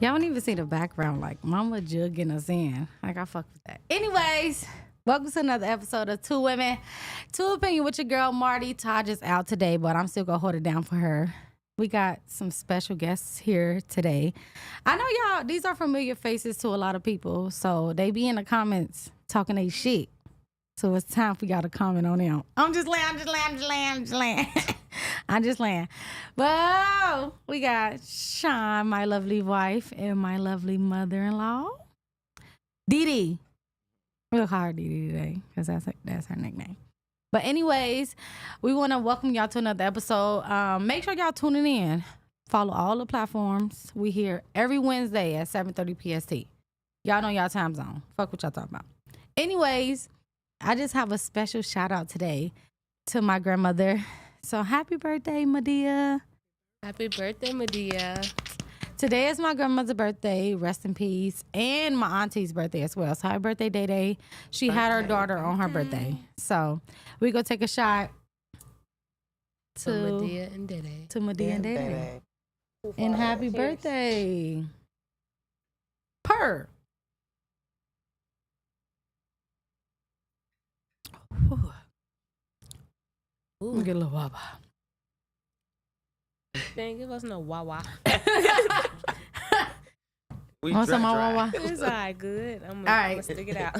Y'all don't even see the background. Like, mama jugging us in. Like, I fuck with that. Anyways, welcome to another episode of Two Women, Two Opinion with your girl, Marty. Taj is out today, but I'm still going to hold it down for her. We got some special guests here today. I know y'all, these are familiar faces to a lot of people, so they be in the comments talking they shit. So it's time for y'all to comment on them. I'm just laying. I'm just laying. But we got Sean, my lovely wife, and my lovely mother-in-law, Dee. We'll call her Dee today because that's her nickname. But anyways, we want to welcome y'all to another episode. Make sure y'all tuning in. Follow all the platforms. We here every Wednesday at 7:30 PST. Y'all know y'all time zone. Fuck what y'all talking about. Anyways, I just have a special shout out today to my grandmother. So happy birthday, Madea. Happy birthday, Madea. Today is my grandmother's birthday. Rest in peace. And my auntie's birthday as well. So happy birthday, Day Day. She had her daughter on her birthday. So we go take a shot to Madea and Dede. To Madea and Dede. And happy birthday. Purr. Let me get a little waba. Dang, give us no wawa. Want some more wawa? It's all right, good. I'm gonna stick it out.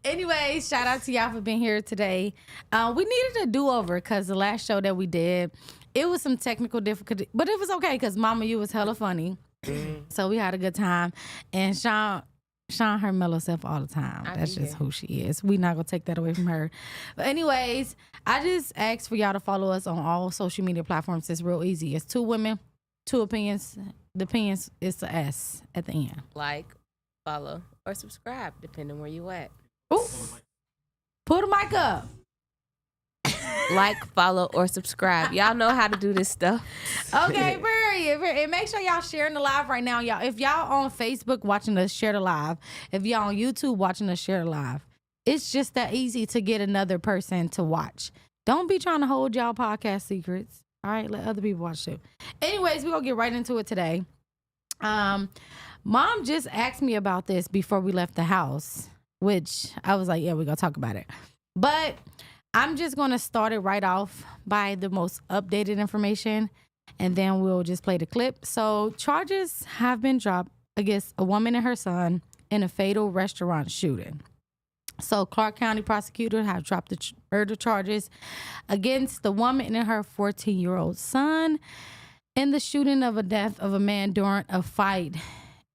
Anyway, shout out to y'all for being here today. We needed a do-over because the last show that we did, it was some technical difficulty, but it was okay because Mama, you was hella funny. So we had a good time. And Sean, her mellow self all the time. That's just who she is. We not gonna take that away from her. But anyways, I just asked for y'all to follow us on all social media platforms. It's real easy. It's Two Women, Two Opinions. The opinions is the S at the end. Like, follow, or subscribe, depending where you at. Ooh. Pull the mic up. Like, follow, or subscribe. Y'all know how to do this stuff. Okay, period. And make sure y'all sharing the live right now, y'all. If y'all on Facebook watching us, share the live. If y'all on YouTube watching us, share the live. It's just that easy to get another person to watch. Don't be trying to hold y'all podcast secrets. All right, let other people watch too. Anyways, we're going to get right into it today. Mom just asked me about this before we left the house, which I was like, yeah, we're going to talk about it. But I'm just going to start it right off by the most updated information, and then we'll just play the clip. So charges have been dropped against a woman and her son in a fatal restaurant shooting. So Clark County prosecutors have dropped the murder charges against the woman and her 14-year-old son in the shooting of a death of a man during a fight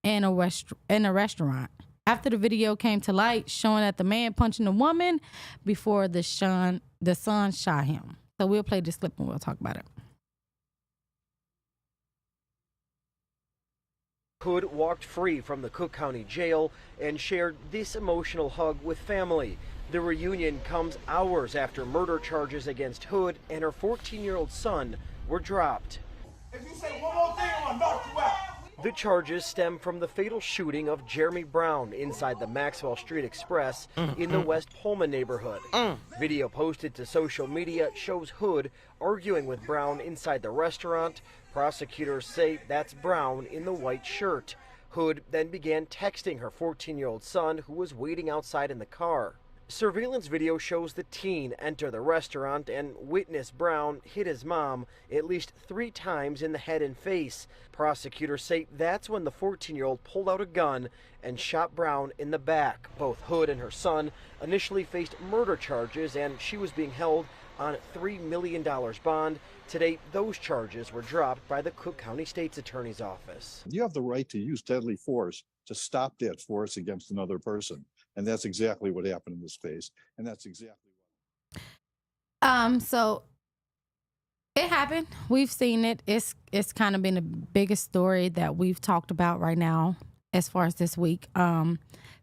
in a restaurant. After the video came to light, showing that the man punching the woman before the son shot him. So we'll play this clip and we'll talk about it. Hood walked free from the Cook County Jail and shared this emotional hug with family. The reunion comes hours after murder charges against Hood and her 14-year-old son were dropped. If you say one more thing, I'm gonna knock you out. The charges stem from the fatal shooting of Jeremy Brown inside the Maxwell Street Express in the West Pullman neighborhood. Video posted to social media shows Hood arguing with Brown inside the restaurant. Prosecutors say that's Brown in the white shirt. Hood then began texting her 14-year-old son, who was waiting outside in the car. Surveillance video shows the teen enter the restaurant and witness Brown hit his mom at least 3 times in the head and face. Prosecutors say that's when the 14-year-old pulled out a gun and shot Brown in the back. Both Hood and her son initially faced murder charges, and she was being held on $3 million bond. Today, those charges were dropped by the Cook County State's Attorney's Office. You have the right to use deadly force to stop that force against another person. And that's exactly what happened in this case. And that's exactly what. So it happened. We've seen it. It's kind of been the biggest story that we've talked about right now as far as this week.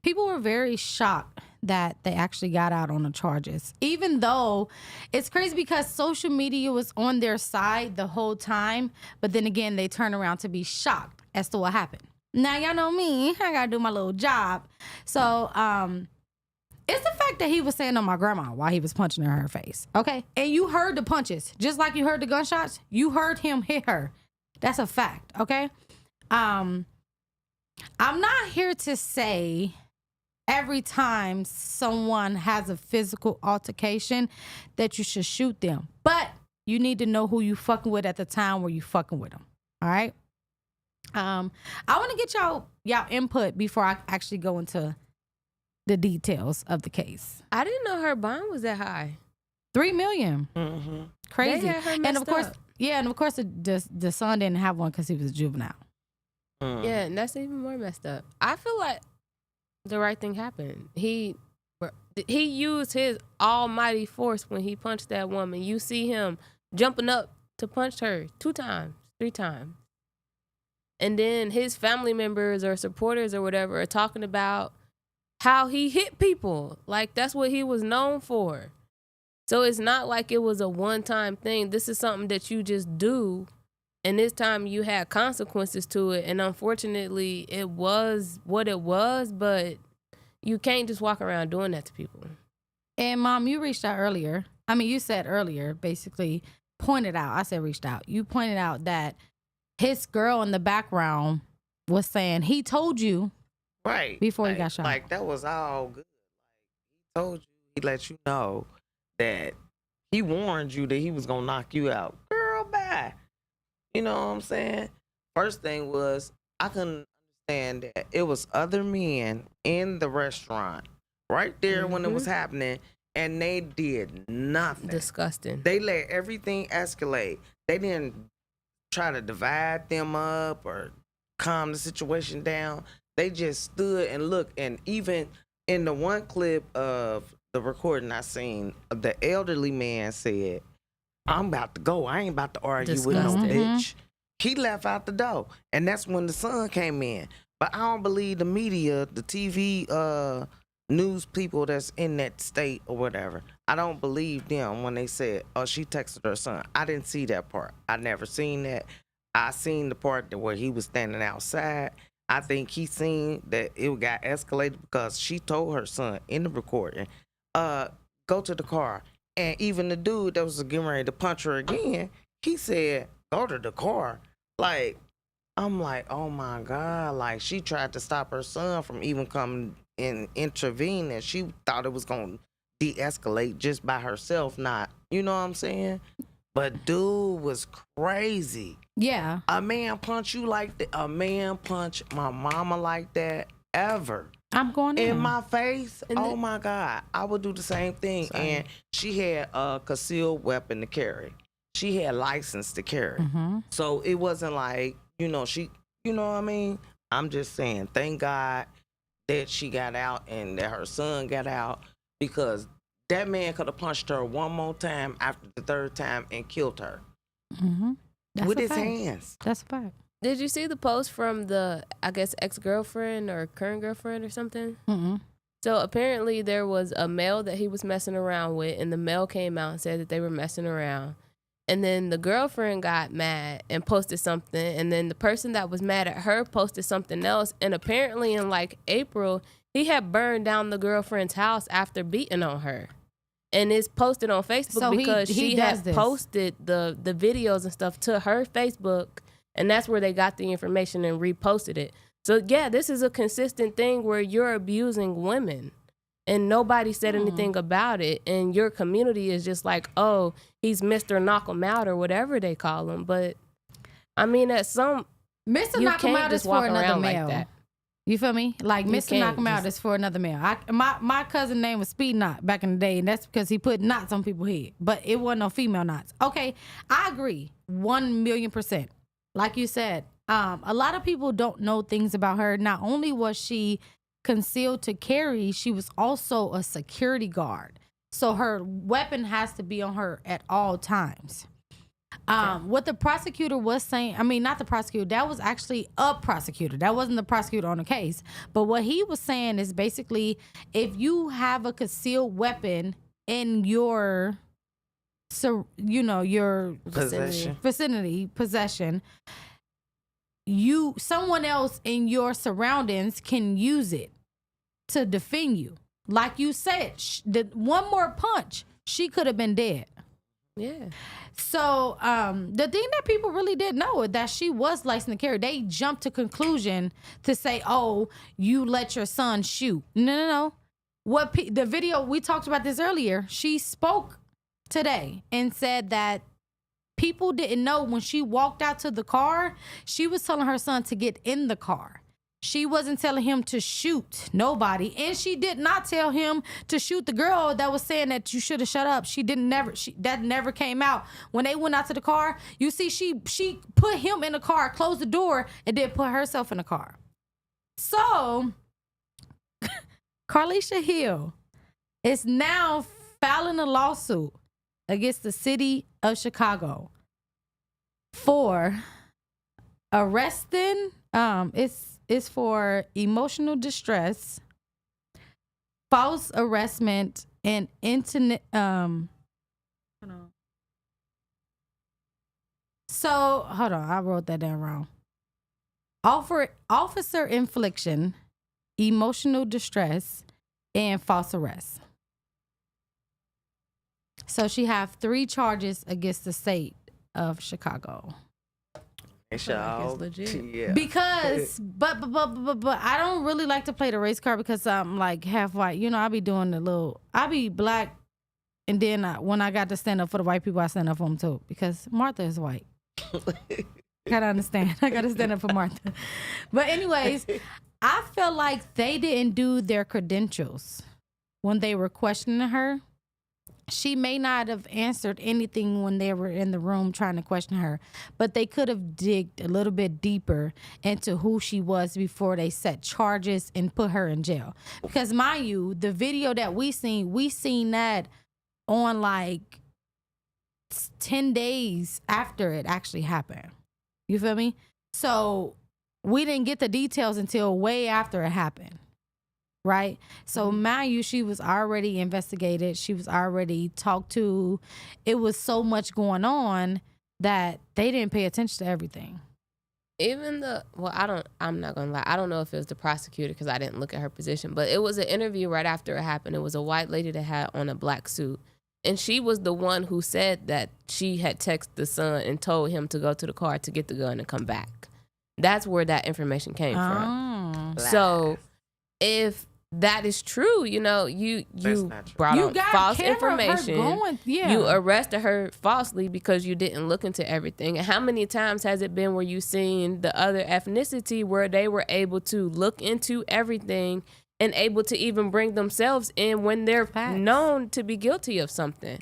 People were very shocked that they actually got out on the charges, even though it's crazy because social media was on their side the whole time. But then again, they turn around to be shocked as to what happened. Now, y'all know me. I got to do my little job. So it's the fact that he was saying on my grandma while he was punching her in her face. Okay. And you heard the punches, just like you heard the gunshots. You heard him hit her. That's a fact. Okay. I'm not here to say every time someone has a physical altercation that you should shoot them, but you need to know who you fucking with at the time where you fucking with them. All right. I want to get y'all input before I actually go into the details of the case. I didn't know her bond was that high. $3 million. Mm-hmm. Crazy. They had her And messed of course, up. the son didn't have one because he was a juvenile. Yeah, and that's even more messed up. I feel like the right thing happened. He used his almighty force when he punched that woman. You see him jumping up to punch her 2 times, 3 times. And then his family members or supporters or whatever are talking about how he hit people. Like, that's what he was known for. So it's not like it was a one-time thing. This is something that you just do. And this time you had consequences to it. And unfortunately, it was what it was. But you can't just walk around doing that to people. And Mom, you reached out earlier. I mean, you said earlier, basically pointed out. I said reached out. You pointed out that his girl in the background was saying he told you Right. before he got shot. Like, that was all good. Like, he told you, he let you know that he warned you that he was going to knock you out. Girl, bye. You know what I'm saying? First thing was, I couldn't understand that it was other men in the restaurant right there when it was happening, and they did nothing. Disgusting. They let everything escalate. They didn't try to divide them up or calm the situation down. They just stood and looked. And even in the one clip of the recording I seen, the elderly man said, I'm about to go. I ain't about to argue with no Disgusting. bitch. He left out the door. And that's when the son came in. But I don't believe the media, the TV news people that's in that state or whatever. I don't believe them when they said, oh, she texted her son. I didn't see that part. I never seen that. I seen the part where he was standing outside. I think he seen that it got escalated because she told her son in the recording, go to the car. And even the dude that was getting ready to punch her again, he said, go to the car. Like, I'm like, oh my God. Like, she tried to stop her son from even coming and intervene, and she thought it was going to de-escalate just by herself, not, you know what I'm saying? But dude was crazy. Yeah. A man punch you like that, a man punch my mama like that, ever. I'm going In my face, And oh my God, I would do the same thing. Same. And she had a concealed weapon to carry. She had license to carry. Mm-hmm. So it wasn't like, you know, she, you know what I mean? I'm just saying, thank God that she got out and that her son got out, because that man could have punched her one more time after the third time and killed her Mm-hmm. That's with a his fact. hands. That's a fact. Did you see the post from the, I guess, ex-girlfriend or current girlfriend or something? Mm-mm. So apparently there was a male that he was messing around with, and the male came out and said that they were messing around. And then the girlfriend got mad and posted something, and then the person that was mad at her posted something else. And apparently in like April, he had burned down the girlfriend's house after beating on her. And it's posted on Facebook So he because she does had this. posted the videos and stuff to her Facebook, and that's where they got the information and reposted it. So yeah, this is a consistent thing where you're abusing women and nobody said anything about it. And your community is just like, oh, he's Mr. Knock 'em out or whatever they call him. But I mean, at some, Mr. you Knock him can't out is just walk for another around male. like that. You feel me? Like You Mr. Knock can't him out just- is for another male. My cousin name was Speed Knot back in the day, and that's because he put knots on people's head, but it wasn't no female knots. Okay, I agree 1,000,000%. Like you said, a lot of people don't know things about her. Not only was she concealed to carry, she was also a security guard. So her weapon has to be on her at all times. What the prosecutor was saying, I mean, not the prosecutor, that was actually a prosecutor. That wasn't the prosecutor on the case. But what he was saying is basically, if you have a concealed weapon in your, so you know, your Possession. possession, someone else in your surroundings can use it to defend you. Like you said, one more punch, she could have been dead. Yeah. So the thing that people really didn't know is that she was licensed to carry. They jumped to conclusion to say, "Oh, you let your son shoot." No. The video, we talked about this earlier. She spoke today and said that people didn't know when she walked out to the car, she was telling her son to get in the car. She wasn't telling him to shoot nobody. And she did not tell him to shoot the girl that was saying that you should have shut up. That never came out. When they went out to the car, you see, she put him in the car, closed the door, and then put herself in the car. So, Carlisha Hill is now filing a lawsuit against the city of Chicago for arresting, it's for emotional distress, false arrestment, and internet. So hold on, I wrote that down wrong. Officer infliction, emotional distress, and false arrest. So she have 3 charges against the state of Chicago. It's legit. Yeah. Because, but I don't really like to play the race card because I'm like half white. You know, I be doing I be black, and then when I got to stand up for the white people, I stand up for them too because Martha is white. Gotta understand. I gotta stand up for Martha. But anyways, I feel like they didn't do their credentials when they were questioning her. She may not have answered anything when they were in the room trying to question her, but they could have digged a little bit deeper into who she was before they set charges and put her in jail. Because mind you, the video that we seen that on like 10 days after it actually happened. You feel me? So we didn't get the details until way after it happened. Right? So mind you, she was already investigated. She was already talked to. It was so much going on that they didn't pay attention to everything. Even I'm not gonna lie, I don't know if it was the prosecutor because I didn't look at her position, but it was an interview right after it happened. It was a white lady that had on a black suit, and she was the one who said that she had texted the son and told him to go to the car to get the gun and come back. That's where that information came from. So if that is true, you know, you brought out false information. You arrested her falsely because you didn't look into everything. And how many times has it been where you seen the other ethnicity where they were able to look into everything and able to even bring themselves in when they're known to be guilty of something?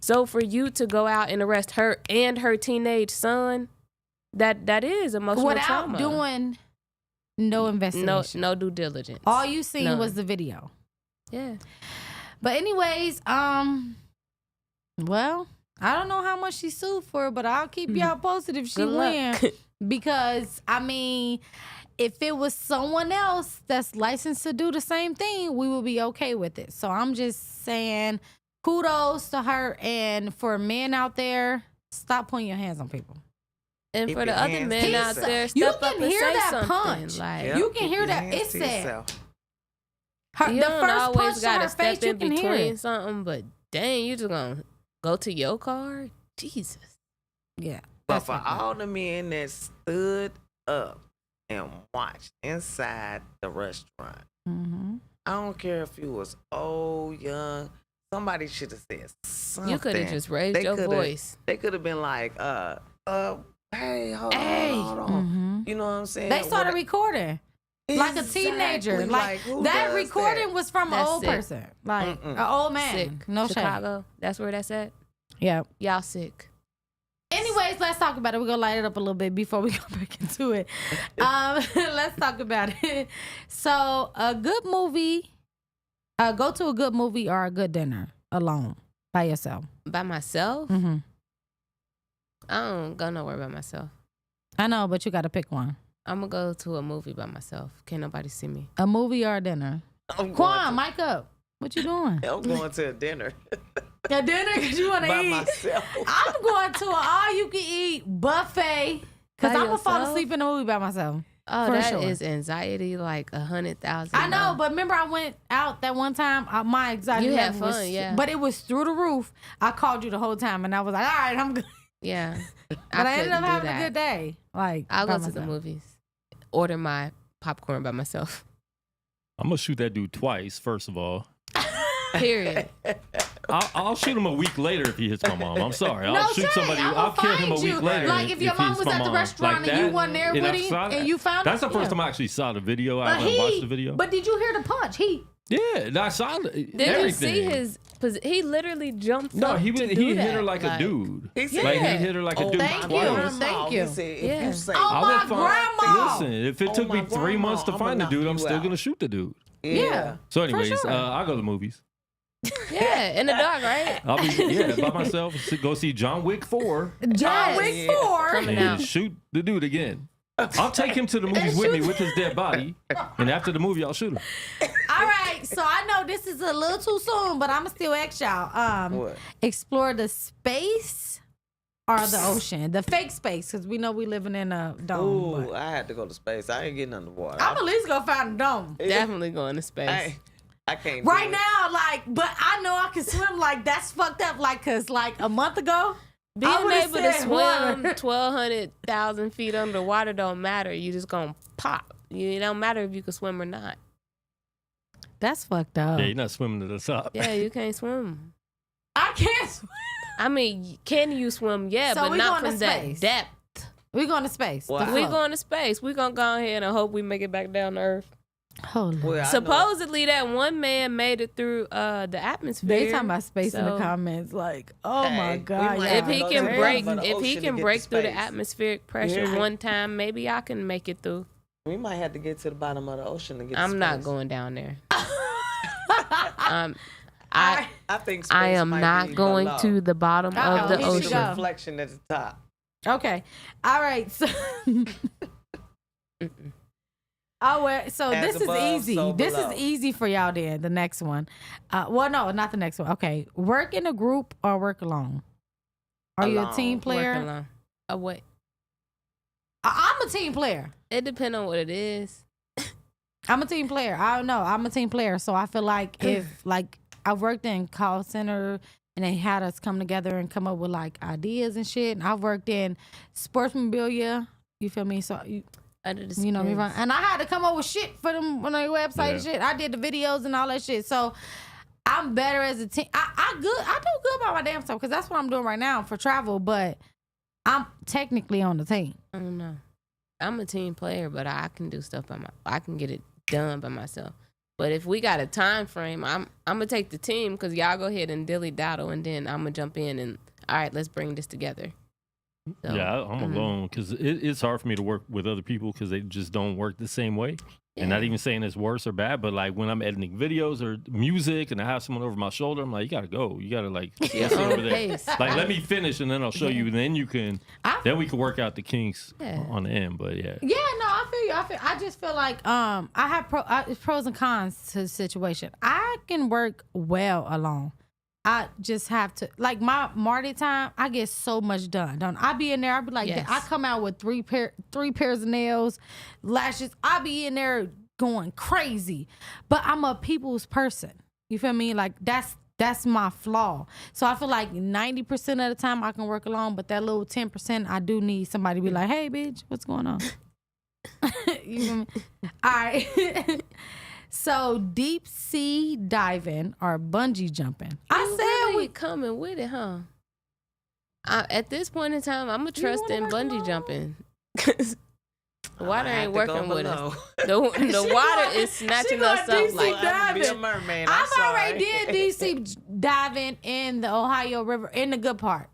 So for you to go out and arrest her and her teenage son, that is emotional trauma. Without doing no investigation. No due diligence. All you seen was the video. Yeah. But anyways, well, I don't know how much she sued for, but I'll keep y'all posted if she win. Because, I mean, if it was someone else that's licensed to do the same thing, we would be okay with it. So I'm just saying kudos to her. And for men out there, stop putting your hands on people. And for the other men out there, step up and say something. Punch. Like, you can hear that. It said you don't always gotta step face, in between something, but dang, you just gonna go to your car? Jesus. Yeah. But for all the men that stood up and watched inside the restaurant, I don't care if you was old, young, somebody should have said something. You could have just raised your voice. They could have been like, hey, hold on. You know what I'm saying? They started recording. Like a teenager. Like that recording was from an old person. Like an old man. Sick. No Chicago. shame. That's where that's at? Yeah. Y'all sick. Anyways, let's talk about it. We're going to light it up a little bit before we go back into it. Let's talk about it. So a good movie, go to a good movie or a good dinner alone by yourself. By myself? Mm-hmm. I don't go nowhere by myself. I know, but you got to pick one. I'm going to go to a movie by myself. Can't nobody see me. A movie or a dinner? Quan, mic up. What you doing? I'm going to a dinner. A dinner because you want to eat? By myself. I'm going to an all-you-can-eat buffet because I'm going to fall asleep in the movie by myself. Oh, For that is sure. anxiety like 100,000. I know, but remember I went out that one time. My anxiety You had level was, fun, yeah. but it was through the roof. I called you the whole time, and I was like, "All right, I'm good." Yeah. But I ended up couldn't do having that. a good day. Like I'll by go to the myself. movies, order my popcorn by myself. I'm gonna shoot that dude twice. First of all, Period. I'll shoot him a week later if he hits my mom. I'm sorry. No, I'll shoot say, somebody. I'ma I'll kill him a find week you. later. Like, if your he mom hits was my at the mom. restaurant Like and you that, wasn't there and with I him saw that. and you found That's him? the first Yeah. time I actually saw the video. I But haven't watched the video. But did you hear the punch? Yeah, I saw Did everything. you see his? He literally jumped. No, up he to hit do her that. like a dude. He said, Like he Yeah. hit her like a dude thank twice. you. grandma, Thank you. He said, if Yeah. you say, Oh, I my would find- grandma. Listen, if it Oh, took me my 3 months to grandma, find the I'ma dude, knock I'm you still out. gonna shoot the dude. Yeah. So, anyways, sure. I'll go to the movies. Yeah, in the dark, right? I'll be by myself. Go see John Wick 4 John Wick yeah. 4. Coming and out. shoot the dude again. I'll take him to the movies with me with his dead body, and after the movie, I'll shoot him. All right, so I know this is a little too soon, but I'ma still ask y'all. What? Explore the space or the ocean, the fake space, because we know we living in a dome. Ooh, but I had to go to space. I ain't getting underwater. I'm at least gonna find a dome. Definitely going to space. I can't. Right do it. now, like, but I know I can swim. Like, that's fucked up. Like, cause like a month ago, I Being would've able to said swim water. 1,200,000 feet underwater don't matter. You just gonna pop. It don't matter if you can swim or not. That's fucked up. Yeah, you're not swimming to the top. Yeah, you can't swim. I can't swim. I mean, can you swim? Yeah, So but we not going from to that space. depth. We going to space. Wow. The We fuck? going to space. We gonna go ahead and hope we make it back down to Earth. Hold on. Well, I know- Supposedly, that one man made it through the atmosphere. They talking about space in the So, comments. Like, oh Hey, my we god. might yeah. If he Go can to break, the if he ocean to can get break to through the space. atmospheric pressure Yeah. one time, maybe I can make it through. We might have to get to the bottom of the ocean to get. to I'm not space. going down there. I I think space I am might not be going below. to the bottom Uh-oh, of the here she It's go. ocean. a reflection at the top. Okay. All right. So. Oh, well, so As this above, is easy. so This below. is easy for y'all then. The next one. Well, no, not the next one. Okay. Work in a group or work alone? Are you a Alone. team Work player? alone. What? I'm a team player. It depends on what it is. I'm a team player. I don't know. I'm a team player. So I feel like if like I worked in call center and they had us come together and come up with like ideas and shit. And I've worked in sports memorabilia. You feel me? So Under the you know me, depends. right? And I had to come up with shit for them on their website and Yeah. shit. I did the videos and all that shit. So I'm better as a team. I do good by my damn self because that's what I'm doing right now for travel. But I'm technically on the team. I don't know. I'm a team player, but I can do stuff I can get it done by myself. But if we got a time frame, I'm gonna take the team because y'all go ahead and dilly daddle, and then I'm gonna jump in and all right, let's bring this together. So, Yeah, I'm mhm. alone because it's hard for me to work with other people because they just don't work the same way. And not Yeah. even saying it's worse or bad, but like when I'm editing videos or music and I have someone over my shoulder, I'm like, you gotta go. You gotta like go Your sit own over there. pace. Like let me finish and then I'll show you. And then you can. Then we can work out the kinks Yeah. on the end. But yeah. Yeah, no, I feel you. I just feel like I have pros and cons to the situation. I can work well alone. I just have to like my Marty time. I get so much done. Don't I be in there? I be like, Yes. I come out with three pairs of nails, lashes. I be in there going crazy. But I'm a people's person. You feel me? Like that's my flaw. So I feel like 90% of the time I can work alone, but that little 10% I do need somebody to be like, hey, bitch, what's going on? You feel me? All right. So deep sea diving or bungee jumping. I You said really we coming with it, huh? At this point in time, I'm gonna trust wanna in work bungee alone? jumping. 'Cause the water I ain't have to go working with us. below. The water is snatching going us up deep sea like I can be a diving. merman. I've I'm already sorry. did deep sea diving in the Ohio River in the good part.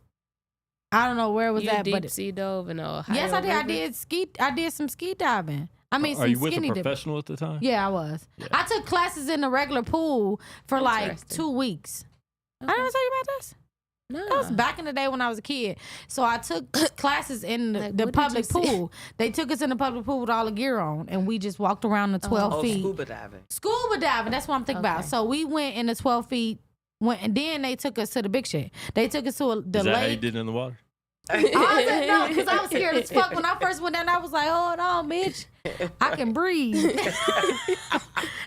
I don't know where it was you at, deep but sea dove in Ohio. yes, I did. River? I did some ski diving. I mean, Are some you with a skinny dipping. professional at the time? Yeah, I was. Yeah. I took classes in the regular pool for like Interesting. 2 weeks. I Okay. didn't tell you about this. No. That was back in the day when I was a kid. So I took classes in Like, the what did you public see? pool. They took us in the public pool with all the gear on, and we just walked around the 12 Oh, feet. scuba diving. Scuba diving. That's what I'm thinking about. Okay. So we went in the 12 feet, and then they took us to the big shit. They took us to the Is that how you lake. did it in the water? I said no, because I was scared as fuck when I first went down. I was like, hold on, bitch, I can breathe.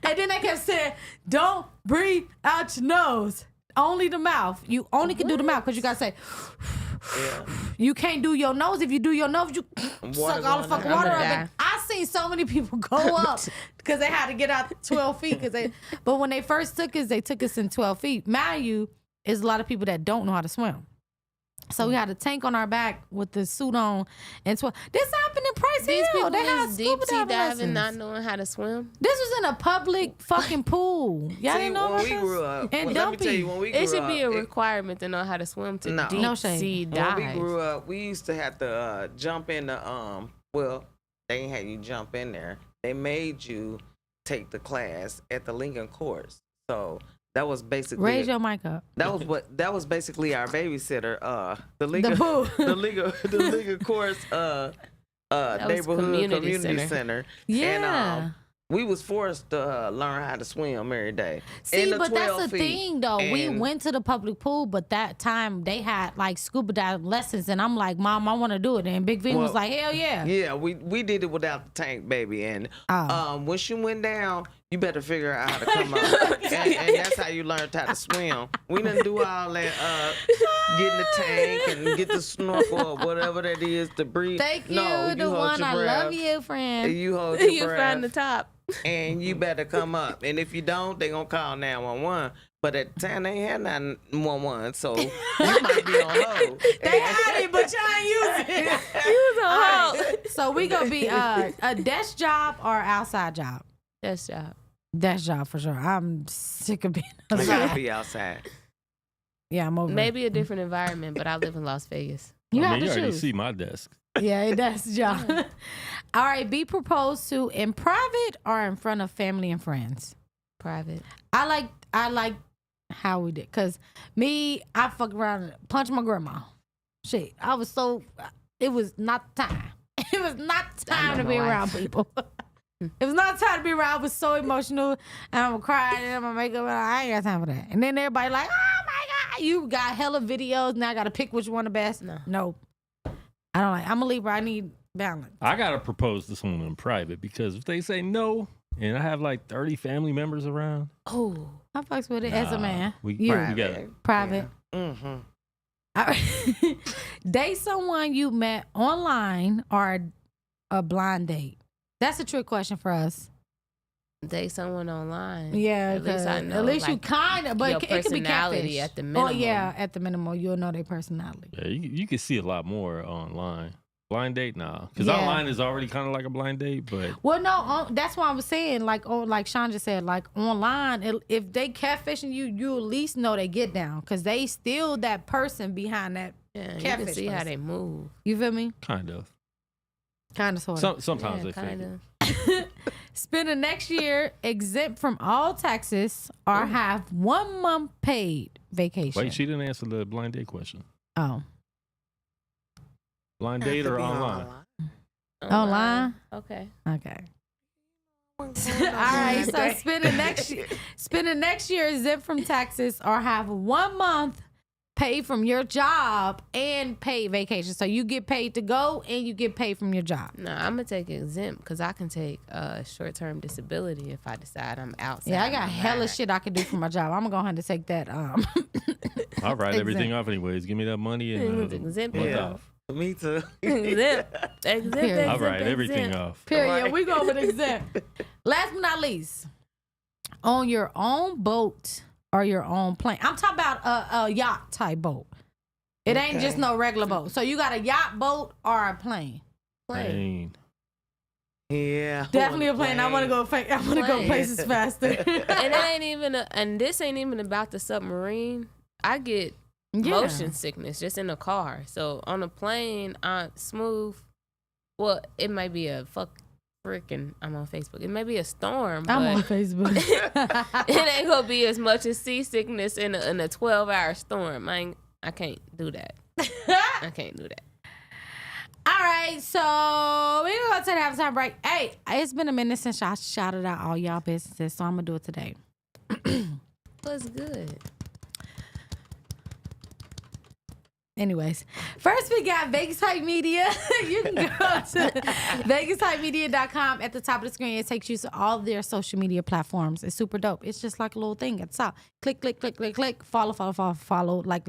And then they kept saying, don't breathe out your nose, only the mouth. You only can do the mouth because you gotta say. You can't do your nose. If you do your nose, you suck all the fucking water up. And I seen so many people go up because they had to get out 12 feet. But when they first took us, they took us in 12 feet. Mind you, there's a lot of people that don't know how to swim. So we had a tank on our back with the suit on. And this happened in Price These Hill. people They had is scuba deep sea diving diving, not lessons. knowing how to swim. This was in a public fucking pool. Y'all didn't know when about we this? grew up, And let me tell you, when we grew It should up, be a requirement to know how to swim to No. deep No shade. sea when dive. we grew up, we used to have to jump in the well, they ain't had you jump in there. They made you take the class at the Lincoln course. So that was basically Raise your mic up. that was basically our babysitter. The The Lincoln pool. the Lincoln course was neighborhood community community center. center. Yeah. And we was forced to learn how to swim every day. See, In the but that's 12 the feet. thing, though. We And- went to the public pool, but that time they had like scuba dive lessons, and I'm like, Mom, I want to do it. And Big V was Well, like, Hell yeah. Yeah, we did it without the tank, baby. And Oh. when she went down, you better figure out how to come up. and that's how you learned how to swim. We didn't do all that get in the tank and get the snorkel or whatever that is to breathe. Thank you, No, the hold one your I breath. love you, friend. You hold your You breath. find the top. And you better come up. And if you don't, they gonna call 911. But at the time, they ain't had 911, so you might be on hold. They had it, but y'all ain't use it. Use a All hoe. right, so we gonna be a desk job or outside job? That's job. Desk job for sure. I'm sick of being I gotta outside. be outside. Yeah, I'm over. Maybe a different environment, but I live in Las Vegas. You I have mean, to you already choose. see my desk. Yeah, it does, job. All right, be proposed to in private or in front of family and friends. Private. I like how we did, cause me, I fucked around and punched my grandma. Shit, it was not time. It was not time to be around people. It was not time to be around. I was so emotional, and I'm crying, and I'm gonna make up. I ain't got time for that. And then everybody like, oh my god, you got hella videos. Now I gotta pick which one the best. No, I don't like. I'm a Libra. I need balance. I gotta propose to someone in private because if they say no, and I have like 30 family members around, Oh, I fucks with it as a nah, man. we You. gotta. Private. Mm-hmm. All right. Date someone you met online or a blind date? That's a trick question for us. Date someone online. Yeah, At least I know. At least you like, kind of, but your it could be personality catfish. at the Oh minimum. yeah, at the minimum, you'll know their personality. Yeah, you can see a lot more online. Blind date, nah, because Yeah. online is already kind of like a blind date, but Well, no, that's why I was saying, like Sean just said, like online, if they catfishing you, you at least know they get down because they still that person behind that. Yeah, you Catfish can see how person. they move. You feel me? kind of. Kind of, sort of. Sometimes Yeah, they fake kind it. of. Spend the next year exempt from all taxes or have 1 month paid vacation. Wait, she didn't answer the blind date question. Oh, Blind date or online? Online? Okay. okay. All right, so spend the next year exempt from taxes or have 1 month paid from your job and paid vacation. So you get paid to go and you get paid from your job. No, I'm gonna take exempt because I can take short-term disability if I decide I'm outside. Yeah, I got my hella mind. shit I can do for my job. I'm gonna go ahead and take that. I'll write everything Exempt. off anyways. Give me that money and Exempt. month Yeah. off. Me too. Exempt. Exempt. Period. I'll exempt, write everything exempt. off. Period. Right. We go with exempt. Last but not least, on your own boat or your own plane. I'm talking about a yacht type boat. It ain't Okay. just no regular boat. So you got a yacht boat or a plane. Plane. Dang. Yeah. Definitely a plane. I want to go. I want to go Plane. places faster. And it ain't even. And this ain't even about the submarine. I get Yeah. motion sickness just in a car. So on a plane, I'm smooth. Well, it might be a freaking. I'm on Facebook. It may be a storm. I'm but on Facebook. it ain't gonna be as much as seasickness in a 12-hour storm. I can't do that. I can't do that. All right, so we're gonna take a halftime break. Hey, it's been a minute since I shouted out all y'all businesses, so I'm gonna do it today. What's good? Anyways, first we got Vegas Hype Media. You can go to VegasHypeMedia.com. At the top of the screen, it takes you to all their social media platforms. It's super dope. It's just like a little thing at the top. Click, click, click, click, click. Follow, like.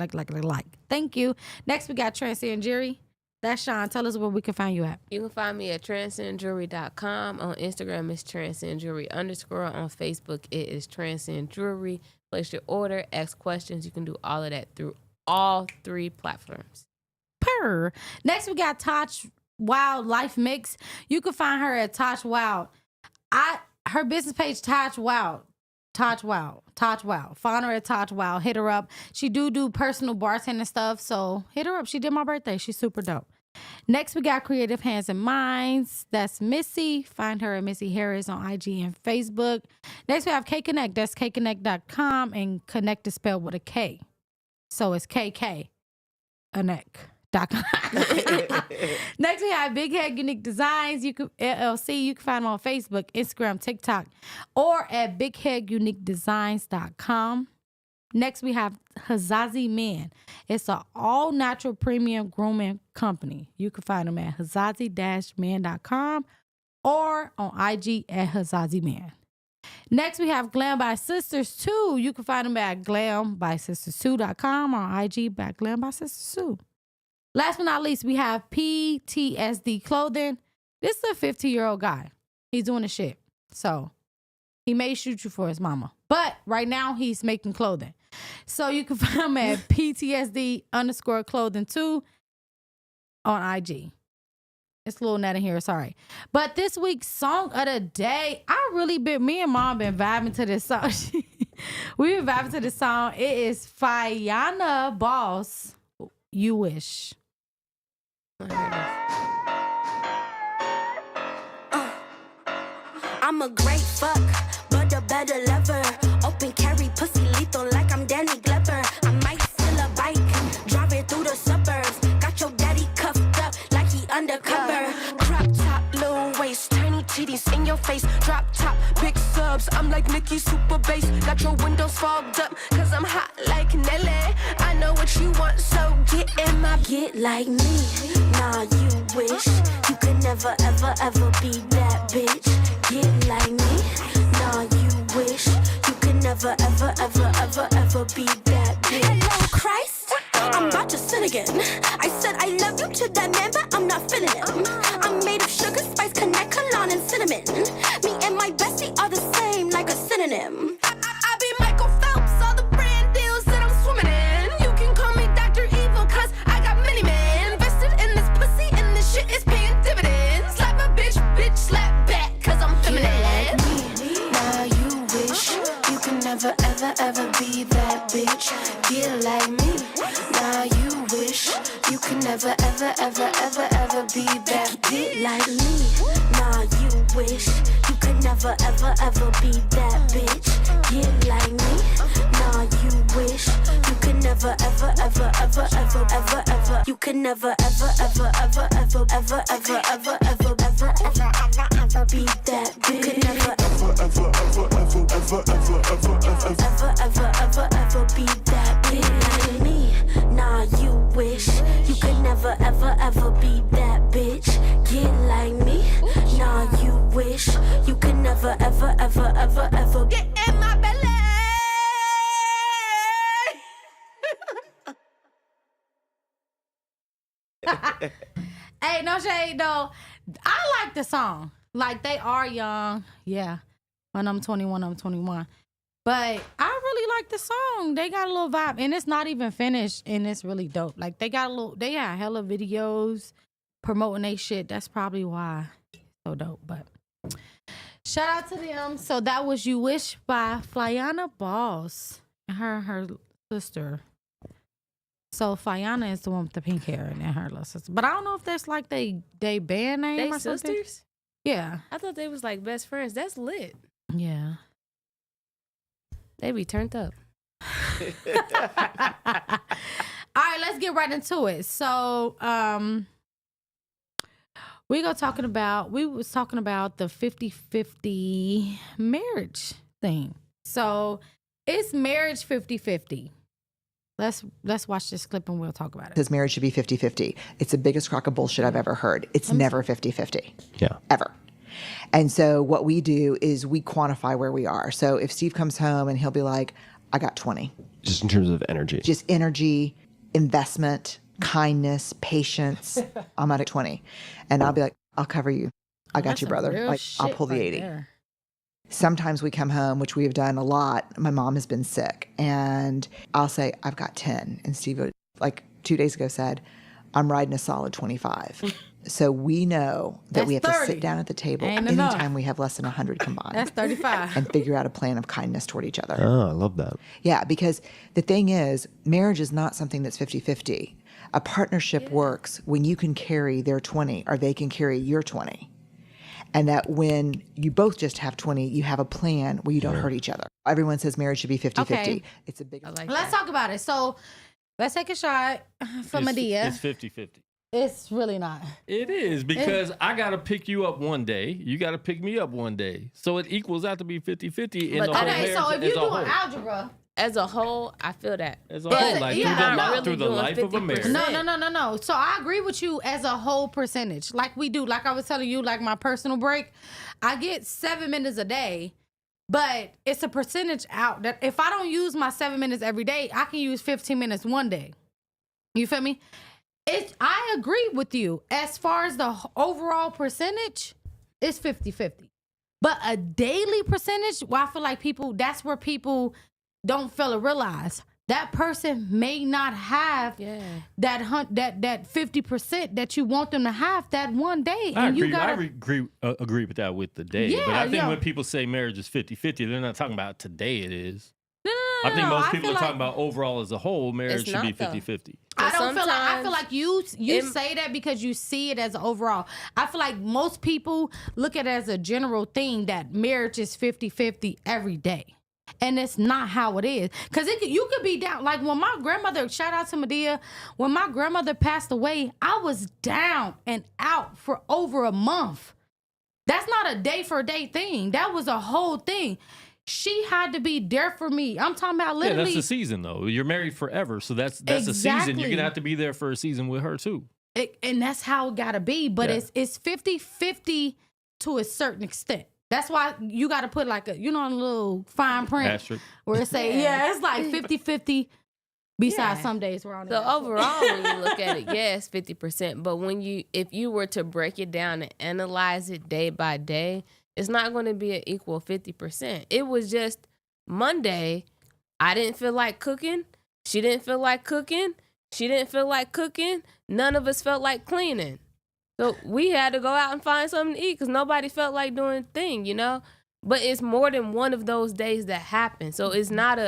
Thank you. Next, we got Transcend Jewelry. That's Sean. Tell us where we can find you at. You can find me at transcendjewelry.com. On Instagram, it's transcendjewelry_. On Facebook, it is Transcend Jewelry. Place your order, ask questions. You can do all of that through all 3 platforms. Next, we got Tosh Wild Life Mix. You can find her at Tosh Wild. Her business page, Tosh Wild. Find her at Tosh Wild. Hit her up. She do personal bartending stuff, so hit her up. She did my birthday. She's super dope. Next, we got Creative Hands and Minds. That's Missy. Find her at Missy Harris on IG and Facebook. Next, we have K Connect. That's kconnect.com, and Connect is spelled with a K. So it's KK.com. Next, we have Big Head Unique Designs. LLC. You can find them on Facebook, Instagram, TikTok, or at bigheaduniquedesigns.com. Next, we have Hazazi Men. It's an all-natural premium grooming company. You can find them at hazazi-men.com or on IG at Hazazi Men. Next, we have Glam by Sisters 2. You can find them at glambysisters2.com or on IG at Glam by Sisters 2. Last but not least, we have PTSD Clothing. This is a 15-year-old guy. He's doing the shit. So he may shoot you for his mama. But right now, he's making clothing. So you can find him at PTSD_clothing2 on IG. It's a little net in here, sorry. But this week's song of the day, me and Mom been vibing to this song. We've been vibing to this song. It is Fiana Boss, You Wish. I'm a great fuck, but a better lover. Open carry pussy lethal like I'm Danny Glover. I might steal a bike, drive it through the suburbs. Got your daddy cuffed up like he undercover. Crop top, little waist, tiny titties in your face. Drop top, big subs. I'm like Nicki Super Bass. Got your windows fogged up, cause I'm hot like Nelly. I know what you want, so get in my get like me. Nah, you wish you could never ever ever be that bitch. Get like me. Nah, you wish you could never ever ever ever ever be that bitch. Hello, Christ. I'm about to sin again. I said I love you to that man, but I'm not feeling it. I'm made of sugar, spice, connect, cologne, and cinnamon. Me and my bestie are the same, like a synonym. I be Michael Phelps, all the brand deals that I'm swimming in. You can call me Dr. Evil, cause I got many men invested in this pussy, and this shit is paying dividends. Slap a bitch, slap back, cause I'm feminine. Now you wish you could never ever ever be that bitch. Get like me. Now you wish you could never ever ever ever ever be that bitch like me. Now you wish you could never ever ever be that bitch. Get like me. Now you wish you could never ever ever ever ever ever ever. You could never ever ever ever ever ever ever ever ever ever ever ever be that bitch. Could never ever ever ever ever ever ever ever ever ever ever be that bitch like me. Nah, you wish you could never ever ever be that bitch. Get like me. Nah, you wish you could never ever ever ever ever get in my belly. Hey, no shade though. I like the song. Like, they are young. Yeah. When I'm 21, I'm 21. But I really like the song. They got a little vibe. And it's not even finished. And it's really dope. Like, they got hella videos promoting they shit. That's probably why it's so dope. But shout out to them. So that was You Wish by Fiana Boss and her sister. So Fiana is the one with the pink hair and her little sister. But I don't know if that's like they band name They or something. sisters? Yeah. I thought they was like best friends. That's lit. Yeah. They be turned up. All right, let's get right into it. So, we was talking about the 50-50 marriage thing. So, it's marriage 50-50. Let's watch this clip and we'll talk about it. His marriage should be 50-50. It's the biggest crock of bullshit I've ever heard. It's never 50-50. Yeah. Ever. And so what we do is we quantify where we are. So if Steve comes home and he'll be like, I got 20. Just in terms of energy. Just energy, investment, kindness, patience. I'm at 20. And I'll be like, I'll cover you. I got you, brother. Like, I'll pull the 80. There. Sometimes we come home, which we have done a lot. My mom has been sick, and I'll say, I've got 10. And Steve, like 2 days ago, said, I'm riding a solid 25. So we know that we have That's to 30. sit down at the table Ain't enough. anytime we have less than 100 combined. That's 35. And figure out a plan of kindness toward each other. Oh, I love that. Yeah, because the thing is, marriage is not something that's 50-50. A partnership works when you can carry their 20 or they can carry your 20. And that when you both just have 20, you have a plan where you don't hurt each other. Everyone says marriage should be 50-50. Okay. It's a big... Let's talk about it. So let's take a shot for Medea. It's 50-50. It's really not. It is, because I got to pick you up one day. You got to pick me up one day. So it equals out to be 50-50 in But the whole Okay, marriage so if as you're a doing whole. algebra, As a whole, I feel that. As a But whole, like yeah, through the doing life of a 50%. marriage. no. So I agree with you as a whole percentage. Like we do. Like I was telling you, like my personal break, I get 7 minutes a day, but it's a percentage out that if I don't use my 7 minutes every day, I can use 15 minutes one day. You feel me? I agree with you. As far as the overall percentage, it's 50-50. But a daily percentage, well, I feel like that's where people don't fail to realize that person may not have that 50% that you want them to have that one day. I And agree. you gotta, agree with that with the day. Yeah, but I think yeah. when people say marriage is 50-50, they're not talking about today it is. no. I think most I people feel are talking like- about overall as a whole, marriage It's should be not, though. 50-50. I don't feel like I feel sometimes like you say that because you see it as an overall. I feel like most people look at it as a general thing that marriage is 50-50 every day. And it's not how it is. Because you could be down. Like when my grandmother, shout out to Medea, when my grandmother passed away, I was down and out for over a month. That's not a day for day thing. That was a whole thing. She had to be there for me. I'm talking about Yeah, literally. that's the season though. You're married forever, so that's a season. You're Exactly. gonna have to be there for a season with her too. And that's how it gotta be. But Yeah. it's 50-50 to a certain extent. That's why you gotta put like a little fine print Asterisk. where it say, it's like 50-50 besides some days we're on it. So overall, when you look at it, it's 50%. But if you were to break it down and analyze it day by day, it's not going to be an equal 50%. It was just Monday. I didn't feel like cooking. She didn't feel like cooking. She didn't feel like cooking. None of us felt like cleaning. So we had to go out and find something to eat because nobody felt like doing a thing, you know? But it's more than one of those days that happen. So it's not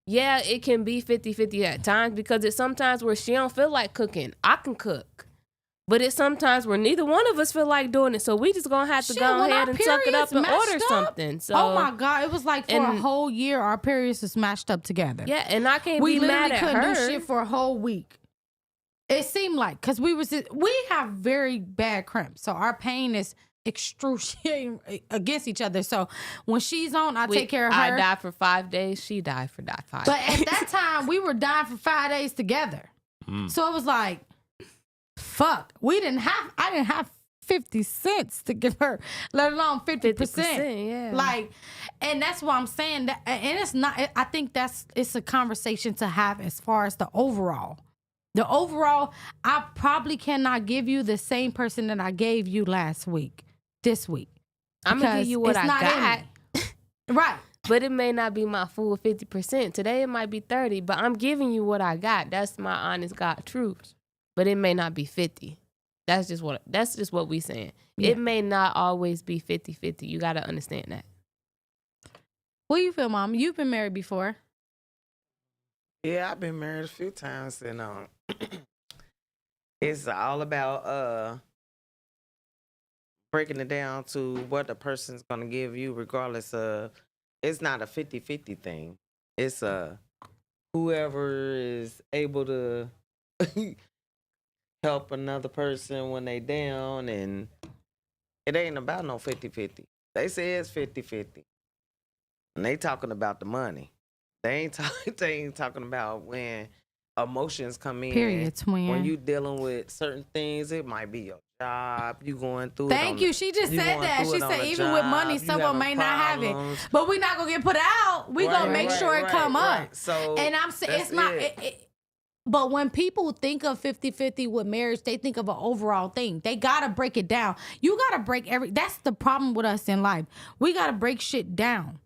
it can be 50-50 at times because it's sometimes where she don't feel like cooking. I can cook. But it's sometimes where neither one of us feel like doing it. So we just going to have to go when ahead our and suck it up periods and matched order up, something. So oh my God, it was like for a and- whole year our periods was matched up together. Yeah, and I can't We be literally mad at couldn't her. do shit for a whole week. It seemed like because we have very bad cramps, so our pain is excruciating against each other. So when she's on, I take care of her. I died for 5 days. She died for 5 But days. at that time, we were dying for 5 days together. So it was like, fuck. I didn't have 50 cents to give her, let alone 50%. Yeah. Like, and that's why I'm saying that. And it's not, I think it's a conversation to have as far as the overall. The overall, I probably cannot give you the same person that I gave you this week. I'm going to give because you what it's I not in got. me. Right. But it may not be my full 50%. Today it might be 30, but I'm giving you what I got. That's my honest God truth. But it may not be 50. That's just what we saying. Yeah. It may not always be 50-50. You got to understand that. What do you feel, Mom? You've been married before. Yeah, I've been married a few times, and it's all about breaking it down to what a person's gonna give you, regardless of. It's not a 50-50 thing. It's whoever is able to help another person when they down, and it ain't about no 50-50. They say it's 50-50, and they talking about the money. They ain't talking about when emotions come in. Period, twin. When you dealing with certain things, it might be your job. You going through. Thank you. She just said that. She said even with money, someone may not have it, but we're not gonna get put out. We gonna make sure it come up. So, and I'm saying it's not. But when people think of 50-50 with marriage, they think of an overall thing. They gotta break it down. You gotta break that's the problem with us in life. We gotta break shit down.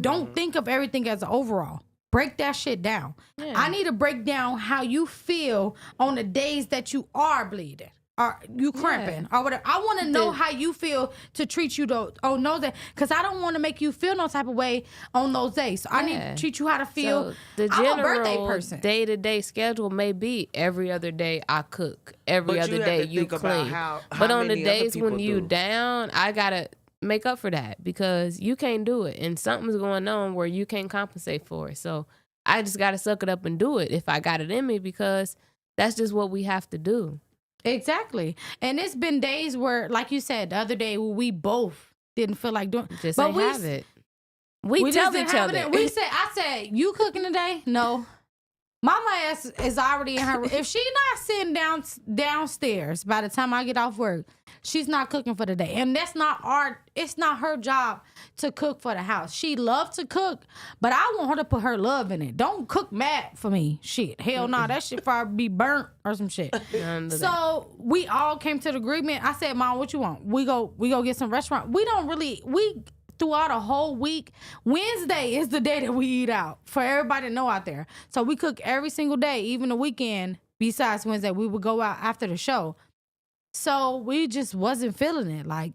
Don't think of everything as an overall. Break that shit down. Yeah. I need to break down how you feel on the days that you are bleeding. Or you cramping or whatever. I want to know how you feel to treat you on those days, because I don't want to make you feel no type of way on those days. So I need to treat you how to feel. So the general day-to-day schedule may be every other day I cook, every other day you clean. But on the days when you down, I gotta make up for that, because you can't do it and something's going on where you can't compensate for it. So I just gotta suck it up and do it if I got it in me, because that's just what we have to do. Exactly. And it's been days where, like you said, the other day we both didn't feel like doing just but we have it. We tell each other. I said, you cooking today? No. Mama ass is already in her. If she not sitting downstairs by the time I get off work, she's not cooking for the day. And it's not her job to cook for the house. She loves to cook, but I want her to put her love in it. Don't cook mad for me. Shit. Hell no. That shit probably be burnt or some shit. So we all came to the agreement. I said, Mom, what you want? We go get some restaurant. Throughout a whole week, Wednesday is the day that we eat out, for everybody to know out there. So we cook every single day, even the weekend. Besides Wednesday, we would go out after the show. So we just wasn't feeling it. Like,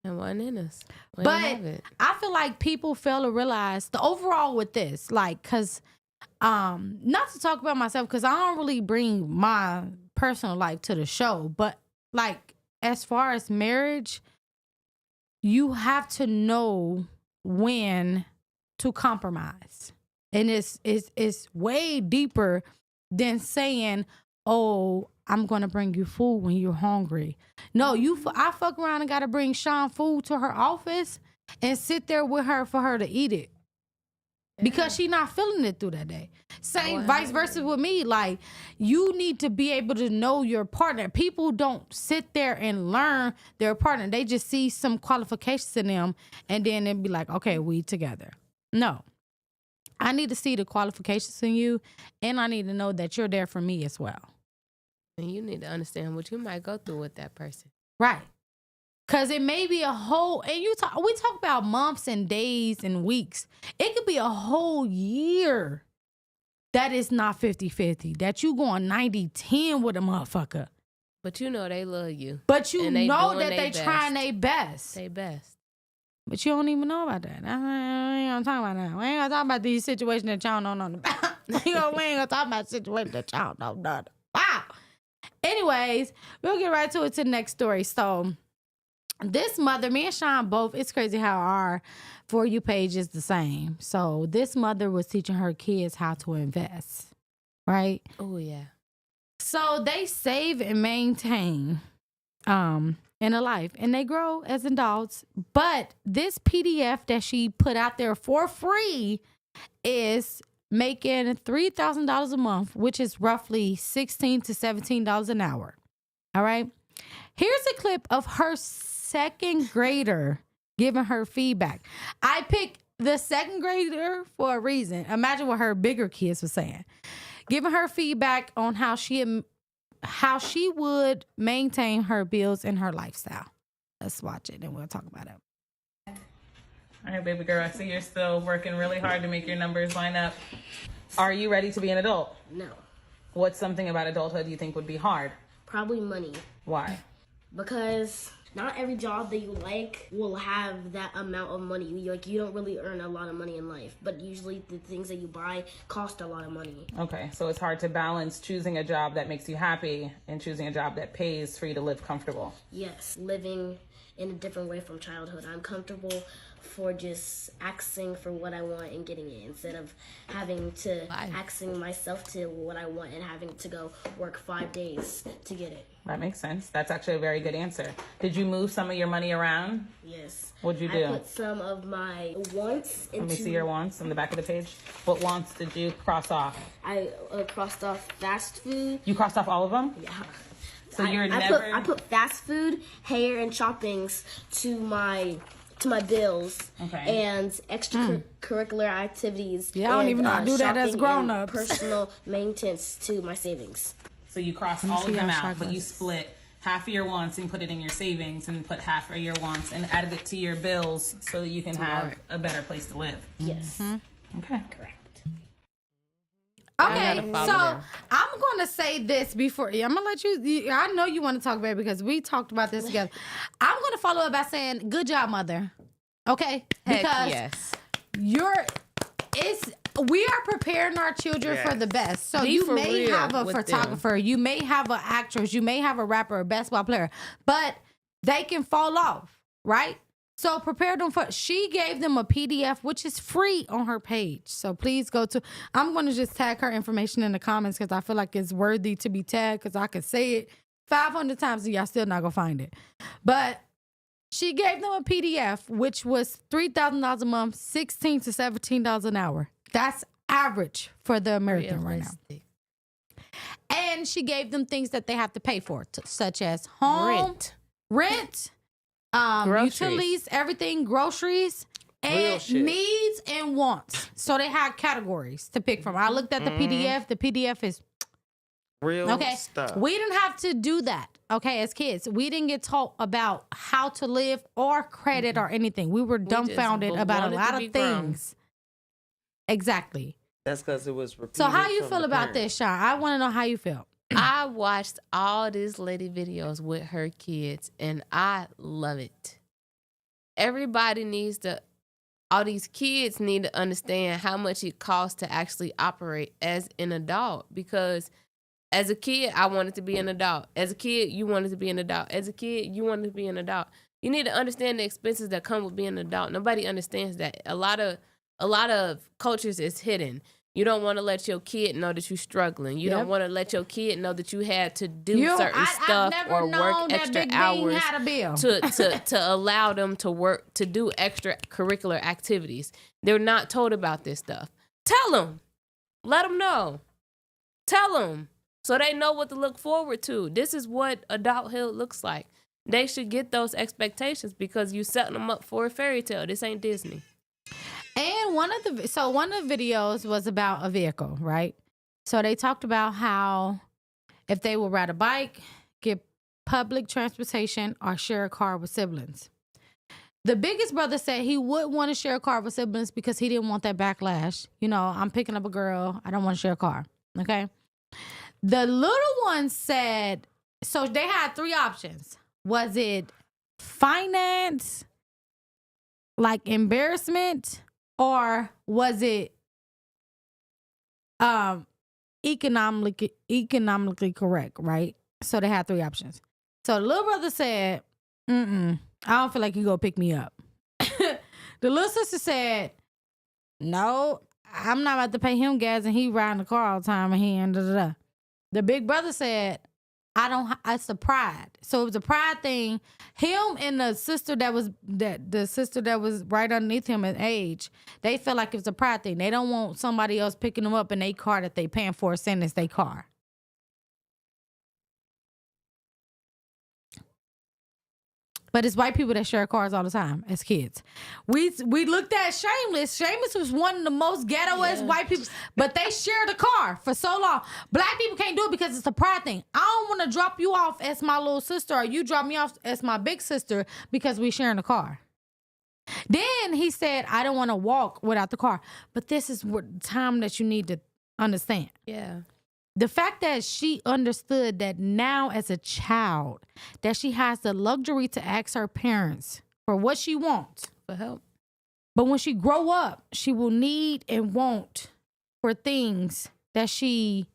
it wasn't in us. But I feel like people fail to realize the overall with this, like, because not to talk about myself, because I don't really bring my personal life to the show, but like as far as marriage, you have to know when to compromise. And it's way deeper than saying, oh, I'm going to bring you food when you're hungry. No, I fuck around and got to bring Sean food to her office and sit there with her for her to eat it. Because she not feeling it through that day. Same vice versa with me. Like, you need to be able to know your partner. People don't sit there and learn their partner. They just see some qualifications in them and then they'll be like, okay, we together. No. I need to see the qualifications in you, and I need to know that you're there for me as well. And you need to understand what you might go through with that person. Right. Because it may be a whole, and we talk about months and days and weeks. It could be a whole year that is not 50-50, that you going 90-10 with a motherfucker. But you know they love you. But you know that they trying their best. They best. But you don't even know about that. We ain't gonna talk about that. We ain't gonna talk about these situations that y'all don't know about. We ain't gonna talk about situations that y'all don't know about. Wow. Anyways, we'll get right to the next story. So, this mother, me and Sean both, it's crazy how our For You page is the same. So this mother was teaching her kids how to invest, right? Oh, yeah. So they save and maintain in a life, and they grow as adults. But this PDF that she put out there for free is making $3,000 a month, which is roughly $16 to $17 an hour. All right. Here's a clip of her second grader giving her feedback. I picked the second grader for a reason. Imagine what her bigger kids were saying. Giving her feedback on how she would maintain her bills and her lifestyle. Let's watch it and we'll talk about it. All right, baby girl, I see you're still working really hard to make your numbers line up. Are you ready to be an adult? No. What's something about adulthood you think would be hard? Probably money. Why? Because not every job that you like will have that amount of money. You don't really earn a lot of money in life, but usually the things that you buy cost a lot of money. Okay, so it's hard to balance choosing a job that makes you happy and choosing a job that pays for you to live comfortable. Yes, living in a different way from childhood. I'm comfortable for just asking for what I want and getting it instead of having to asking myself to what I want and having to go work 5 days to get it. That makes sense. That's actually a very good answer. Did you move some of your money around? Yes. What'd you do? I put some of my wants into... Let me see your wants on the back of the page. What wants did you cross off? I crossed off fast food. You crossed off all of them? Yeah. So you're never... I put fast food, hair, and shoppings to my bills and extracurricular activities. Yeah, I don't even know how to do that as grown-ups. Personal maintenance to my savings. So you crossed all of them out, but you split half of your wants and put it in your savings and put half of your wants and added it to your bills so that you can have a better place to live. Yes. Okay. Correct. Okay, so I'm going to say this before. I'm going to let you, I know you want to talk about it because we talked about this together. I'm going to follow up by saying, good job, mother. Okay? Because we are preparing our children for the best. So you may have a photographer, you may have an actress, you may have a rapper, a basketball player, but they can fall off, right? So prepare them for, she gave them a PDF, which is free on her page. So please go to, I'm going to just tag her information in the comments because I feel like it's worthy to be tagged because I could say it 500 times and y'all still not going to find it. But she gave them a PDF, which was $3,000 a month, $16 to $17 an hour. That's average for the American right now. And she gave them things that they have to pay for, such as home, rent, utilities, everything, groceries, and needs and wants. So they had categories to pick from. I looked at the PDF. The PDF is real stuff. We didn't have to do that, okay, as kids. We didn't get taught about how to live or credit or anything. We were dumbfounded about a lot of things. Exactly. That's because it was repeated. So how you feel about this, Sean? I want to know how you feel. I watched all these lady videos with her kids, and I love it. Everybody needs to, all these kids need to understand how much it costs to actually operate as an adult. Because as a kid, I wanted to be an adult. As a kid, you wanted to be an adult. As a kid, you wanted to be an adult. You need to understand the expenses that come with being an adult. Nobody understands that. A lot of cultures is hidden. You don't want to let your kid know that you're struggling. You don't want to let your kid know that you had to do certain stuff or work extra hours to allow them to work, to do extracurricular activities. They're not told about this stuff. Tell them. Let them know. Tell them so they know what to look forward to. This is what adulthood looks like. They should get those expectations because you're setting them up for a fairy tale. This ain't Disney. And one of the videos was about a vehicle, right? So they talked about how if they would ride a bike, get public transportation, or share a car with siblings. The biggest brother said he would want to share a car with siblings because he didn't want that backlash. You know, I'm picking up a girl. I don't want to share a car. Okay. The little one said, so they had 3 options. Was it finance, like embarrassment, or was it economically correct, right? So they had 3 options. So the little brother said, I don't feel like you go pick me up. The little sister said, no, I'm not about to pay him gas and he riding the car all the time and he and da-da-da. The big brother said, it's a pride. So it was a pride thing. Him and the sister that was right underneath him in age, they felt like it was a pride thing. They don't want somebody else picking them up in their car that they paying for, saying it's their car. But it's white people that share cars all the time as kids. We looked at Shameless. Shameless was one of the most ghetto-ass white people, but they shared a car for so long. Black people can't do it because it's a pride thing. I don't want to drop you off as my little sister or you drop me off as my big sister because we sharing a car. Then he said, I don't want to walk without the car. But this is what time that you need to understand. Yeah. The fact that she understood that now as a child, that she has the luxury to ask her parents for what she wants, for help. But when she grow up, she will need and want for things that she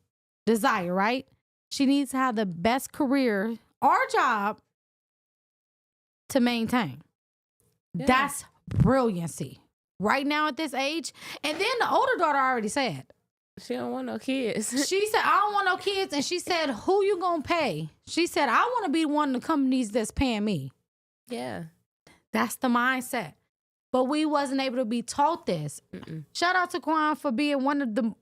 desire, right? She needs to have the best career or job to maintain. Yeah. That's brilliancy. Right now at this age. And then the older daughter already said. She don't want no kids. She said, I don't want no kids. And she said, who you gonna pay? She said, I want to be one of the companies that's paying me. Yeah. That's the mindset. But we wasn't able to be taught this. Shout out to Quan for being one of the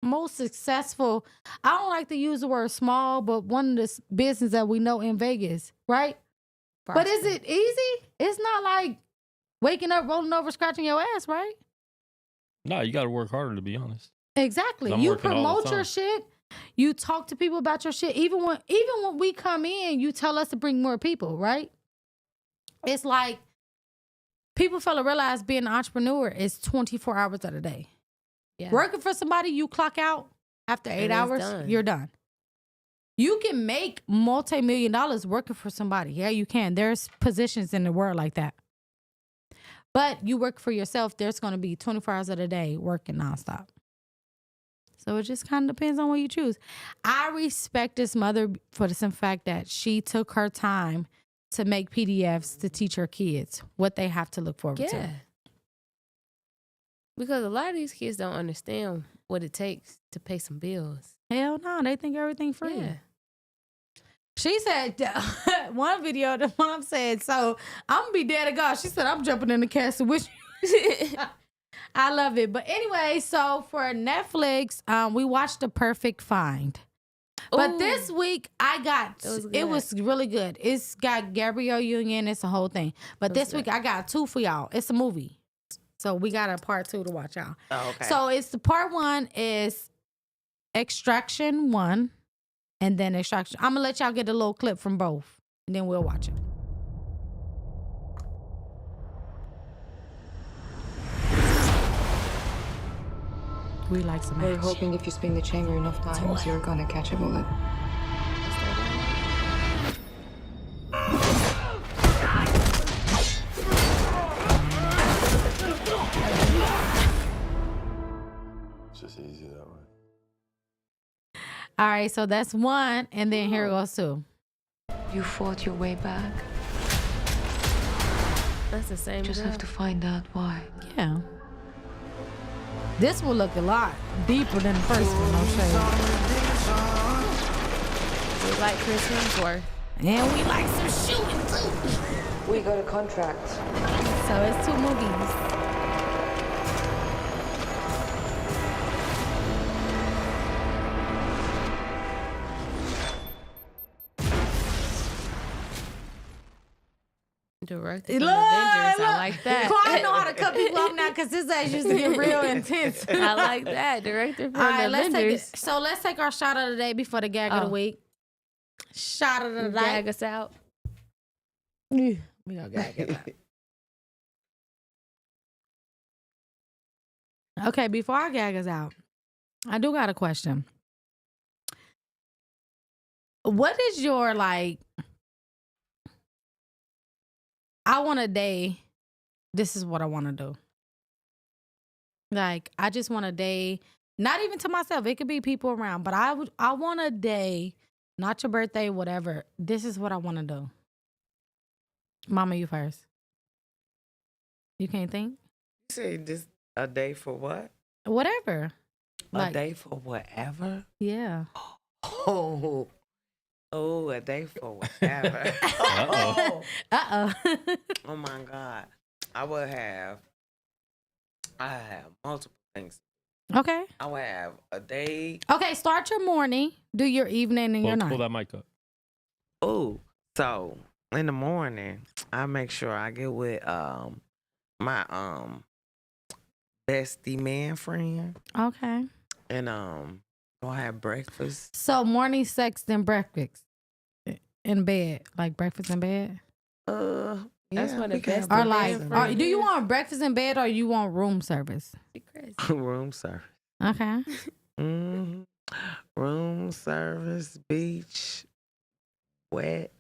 most successful, I don't like to use the word small, but one of the business that we know in Vegas, right? But is it easy? It's not like waking up, rolling over, scratching your ass, right? No, you got to work harder, to be honest. Exactly. I'm You working all the promote your time. shit. You talk to people about your shit. Even when we come in, you tell us to bring more people, right? It's like people fail to realize being an entrepreneur is 24 hours of the day. Yeah. Working for somebody, you clock out after 8 And it's hours, done. you're done. You can make multi-million dollars working for somebody. Yeah, you can. There's positions in the world like that. But you work for yourself, there's going to be 24 hours of the day working nonstop. So it just kind of depends on what you choose. I respect this mother for the simple fact that she took her time to make PDFs to teach her kids what they have to look forward to. Yeah. Because a lot of these kids don't understand what it takes to pay some bills. Hell no, they think everything free. Yeah. She said, one video, the mom said, so I'm going to be dead to God. She said, I'm jumping in the castle with you. I love it. But anyway, so for Netflix, we watched The Perfect Find. But Ooh. this week, it was really good. It's got Gabrielle Union. It's a whole thing. But this week, I got 2 for y'all. It's a movie. So we got a part 2 to watch y'all. Oh, okay. So it's the part 1 is Extraction 1 and then Extraction. I'm going to let y'all get a little clip from both and then we'll watch it. We like some We're action. hoping if you spin the chamber enough times, you're gonna catch a bullet. It's just easy that way. All right, so that's 1 and then here goes 2. You fought your way back. That's the same. Just have to find out why. Yeah. This will look a lot deeper than the first one, no shade. We like Chris Hemsworth. And we like some shooting too. We got a contract. So it's 2 movies. Directed from Avengers. I like that. I know how to cut people off now because his ass used to get real intense. I like that. Directed from All right, Avengers. let's take our shot of the day before the gag of the week. Shot of the night. Gag us out. We gonna gag it out. Okay, before I gag us out, I do got a question. What is your I want a day, this is what I want to do. Like, I just want a day, not even to myself, it could be people around, but I want a day, not your birthday, whatever. This is what I want to do. Mama, you first. You can't think? You say just a day for what? Whatever. A day for whatever? Yeah. Oh, a day for whatever. Uh-oh. Oh my God. I have multiple things. Okay. I would have a day. Okay, start your morning, do your evening and your night. Pull that mic up. Oh, so in the morning, I make sure I get with my bestie man friend. Okay. And go have breakfast. So morning sex, then breakfast in bed, like breakfast in bed. That's what the best. Or like, do you want breakfast in bed or you want room service? Room service. Okay. Room service, beach, wet,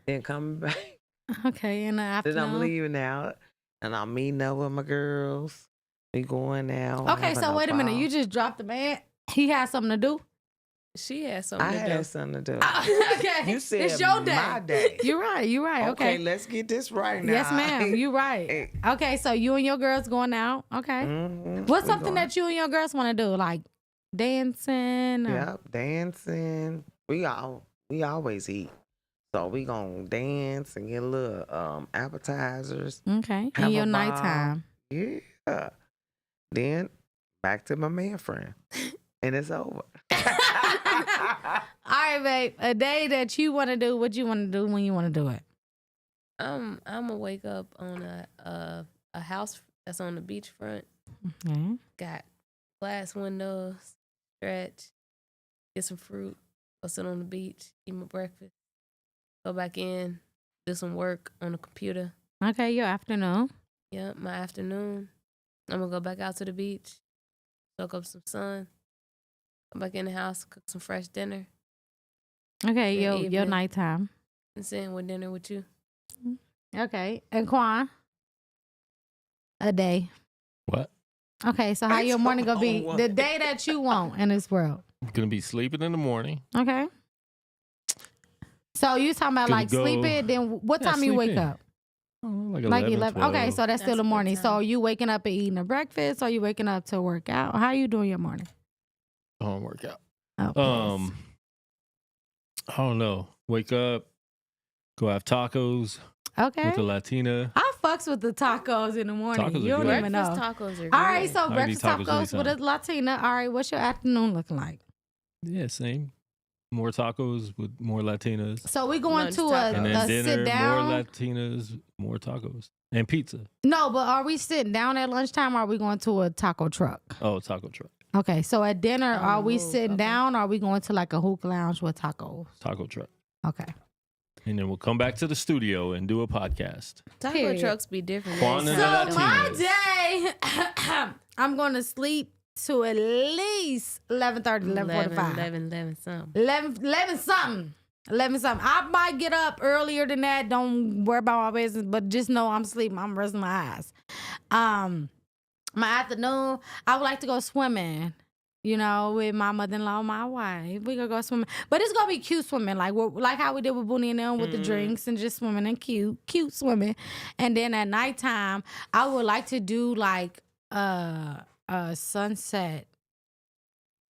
then coming back. Okay, in the afternoon. Then I'm leaving out, and I'm meeting up with my girls. We going out. Okay, so wait a minute. You just dropped the man. He had something to do? She had something I to do. had something to do. Okay. You said it's your day. my day. You're right. Okay. Let's get this right now. Yes, ma'am. You're right. Hey. Okay, so you and your girls going out. Okay. Mhm, What's we something going. that you and your girls want to do? Like dancing? Or... Yep, dancing. We always eat. So we gonna dance and get a little appetizers. Okay. have In your a ball. nighttime. Yeah. Then back to my man friend. And it's over. All right, babe. A day that you want to do, what you want to do when you want to do it? I'm gonna wake up on a house that's on the beachfront. Okay. Got glass windows, stretch, get some fruit, go sit on the beach, eat my breakfast, go back in, do some work on the computer. Okay, your afternoon. Yeah, my afternoon. I'm gonna go back out to the beach, soak up some sun, come back in the house, cook some fresh dinner, Okay, Good your evening. nighttime. and sit with dinner with you. Okay. And Quan? A day. What? Okay, so how your morning gonna be? What? The day that you want in this world. I'm gonna be sleeping in the morning. Okay. So you talking about Gonna like go- sleeping? Then what Yeah, time you wake sleep in. up? Like Like 11. 11. Okay, so that's still That's the a good morning. So time. you waking up and eating a breakfast, or you waking up to work out? How you doing your morning? I don't work out. Oh, I don't know. Wake up, go have tacos okay. with a Latina. I fucks with the tacos in the morning. Tacos are You don't good. even Breakfast know. tacos are good. All right, so I can eat breakfast tacos tacos with a anytime. Latina. All right, what's your afternoon looking like? Yeah, same. More tacos with more Latinas. So we going Lunch to tacos. And a then dinner, sit down? more Latinas, more tacos. And pizza. No, but are we sitting down at lunchtime, or are we going to a taco truck? Oh, taco truck. Okay, so at dinner, On are the we move, sitting okay. down, or are we going to like a hookah lounge with tacos? Taco truck. Okay. And then we'll come back to the studio and do a podcast. Taco Period. trucks be different. Quan They and sell the So them. my Latinas. day, I'm going to sleep to at least 11:30, 11:45. 11 something. 11 something. 11 something. I might get up earlier than that. Don't worry about my business, but just know I'm sleeping. I'm resting my eyes. My afternoon, I would like to go swimming. You know, with my mother-in-law, my wife, we gonna go swimming, but it's gonna be cute swimming, like how we did with Booney and them with the drinks and just swimming and cute swimming. And then at nighttime, I would like to do like a sunset,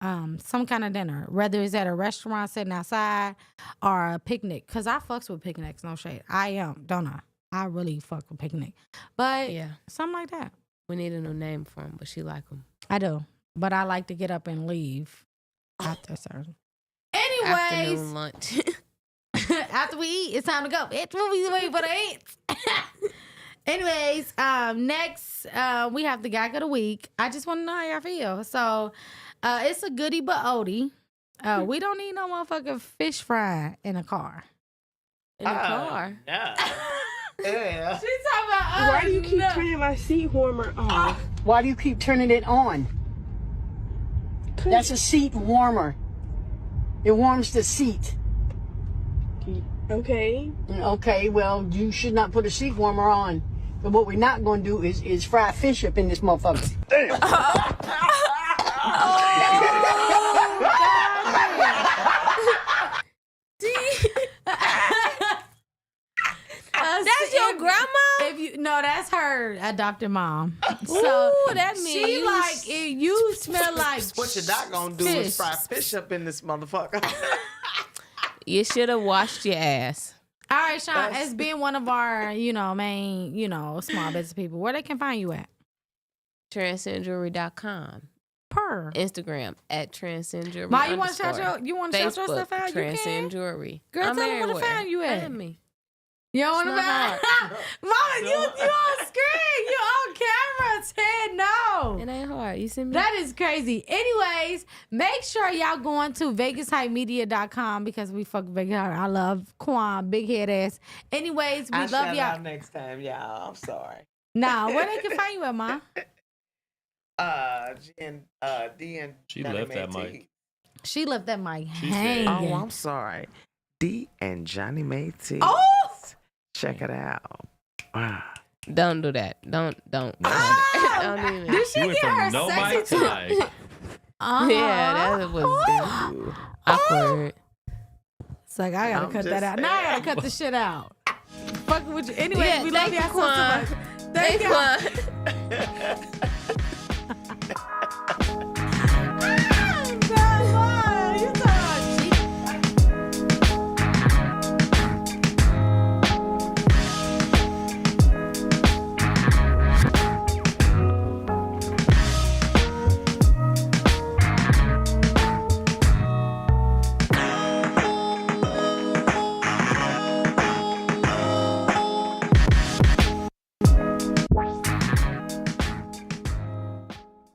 some kind of dinner, whether it's at a restaurant sitting outside or a picnic. Cause I fucks with picnics, no shade. I am, don't I? I really fuck with picnic, but Yeah. something like that. We need a new name for them, but she like them. I do. But I like to get up and leave after certain. Anyways, Afternoon lunch. after we eat, it's time to go. It's what we wait for the eat. Anyways, next we have the gag of the week. I just want to know how y'all feel. So it's a goodie but oldie. We don't need no motherfucking fish fry in a car. In the car. Yeah. She's talking about Why do you keep turning my seat warmer on? Why do you keep turning it on? That's a seat warmer. It warms the seat. Okay. Okay, well, you should not put a seat warmer on. But what we're not going to do is fry fish up in this motherfucker. That's your grandma? If you no, that's her adopted mom. So Ooh, that means she you like if you smell like What you're not gonna do fish. is fry fish up in this motherfucker. You should have washed your ass. All right, Sean, as being one of our, main, small business people, where they can find you at? Transcendjewelry.com. Per. Instagram at Transcendjewelry. Ma, you want to shout your stuff out? You Transcend can. Jewelry. Girl, I'm tell them where to everywhere. find you at. Find me. You don't want to It's not find Mama, you on screen. You on camera. Ted, no. It ain't hard. You see me? That is crazy. Anyways, make sure y'all going to VegasHypeMedia.com because we fuck Vegas Hype. I love Quan, big head ass. Anyways, we I love shout y'all. out next time, y'all. I'm sorry. Nah, where they can find you at, Ma? D and She Johnny left that May mic. T. She left that mic She said- hanging. Oh, I'm sorry. D and Johnny May T. Oh! Check it out. Wow. Don't do that. Don't. Ah! Don't even. Did She she went get her from no mic sexy to like, Yeah, that was awkward. It's like, I gotta cut that out. Now I gotta cut the shit out. Fucking with you. Anyway, Yeah, we love thank y'all you, so much. Thank you.